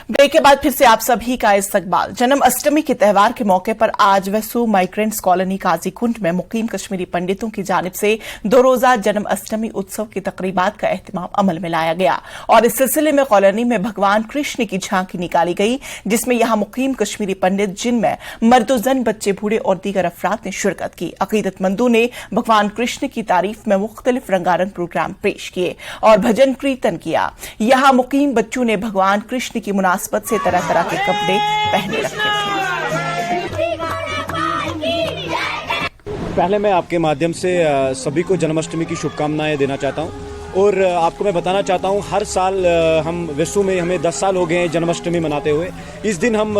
Break के बाद फिर से आप सभी का इस्तकबाल। जन्म अष्टमी के त्योहार के मौके पर आज वेसू माइग्रेंट्स कॉलोनी काजीकुंड में मुकीम कश्मीरी पंडितों की जानिब से 2 रोजा जन्म अष्टमी उत्सव की तकरीबात का एहतमाम अमल में लाया गया और इस सिलसिले में कॉलोनी में भगवान कृष्ण की झांकी निकाली गई, जिसमें यहां मुकीम कश्मीरी पंडित जिनमें मर्दोजन, बच्चे, बूढ़े और दीगर अफराद ने शिरकत की। अकीदतमंदों ने भगवान कृष्ण की तारीफ में मुख्तलिफ रंगारंग प्रोग्राम पेश किए और भजन कीर्तन किया। यहां मुकीम बच्चों ने भगवान कृष्ण की मुनासबत से तरह तरह के कपड़े पहने रखे थे। पहले मैं आपके माध्यम से सभी को जन्माष्टमी की शुभकामनाएं देना चाहता हूं और आपको मैं बताना चाहता हूं, हर साल हम वेसू में हमें 10 साल हो गए हैं जन्माष्टमी मनाते हुए। इस दिन हम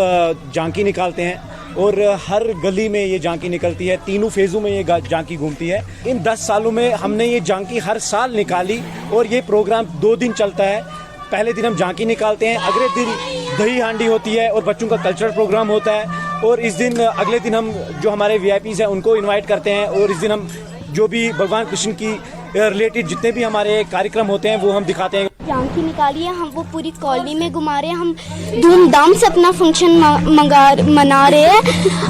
झांकी निकालते हैं और हर गली में ये झांकी निकलती है, तीनों फेज़ों में ये झांकी घूमती है। इन 10 सालों में हमने ये झांकी हर साल निकाली और ये प्रोग्राम 2 दिन चलता है। पहले दिन हम झांकी निकालते हैं, अगले दिन दही हांडी होती है और बच्चों का कल्चरल प्रोग्राम होता है और इस दिन अगले दिन हम जो हमारे वीआईपीज़ हैं उनको इनवाइट करते हैं और इस दिन हम जो भी भगवान कृष्ण की रिलेटेड जितने भी हमारे कार्यक्रम होते हैं वो हम दिखाते हैं। झांकी निकाली है, हम वो पूरी कॉलोनी में घुमा रहे हैं। हम धूमधाम से अपना फंक्शन मना रहे हैं।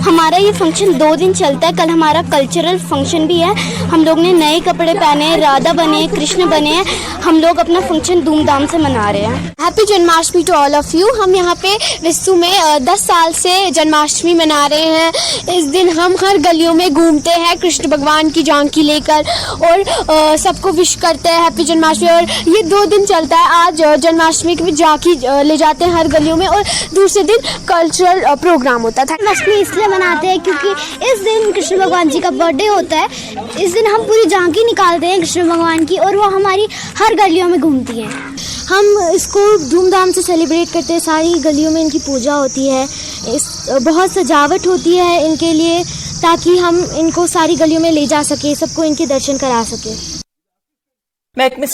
हमारा ये फंक्शन 2 दिन चलता है। कल हमारा कल्चरल फंक्शन भी है। हम लोग ने नए कपड़े पहने हैं, राधा बने, कृष्ण बने हैं। हम लोग अपना फंक्शन धूमधाम से मना रहे हैं। Happy Janmashtami to all of you. हम यहाँ पे वेसू में 10 साल से जन्माष्टमी मना रहे हैं। इस दिन हम हर गलियों में घूमते हैं कृष्ण भगवान की झांकी लेकर और सबको विश करते हैं हैप्पी जन्माष्टमी। और ये 2 दिन चलता है। आज जन्माष्टमी की झांकी ले जाते हैं हर गलियों में और दूसरे दिन कल्चरल प्रोग्राम होता था। जन्माष्टमी इसलिए मनाते हैं क्योंकि इस दिन कृष्ण भगवान जी का बर्थडे होता है। इस दिन हम पूरी झांकी निकालते हैं कृष्ण भगवान की और वो हमारी हर गलियों में घूमती है। हम इसको धूमधाम से सेलिब्रेट करते हैं। सारी गलियों में इनकी पूजा होती है, बहुत सजावट होती है इनके लिए ताकि हम इनको सारी गलियों में ले जा सके, सबको इनके दर्शन करा सके।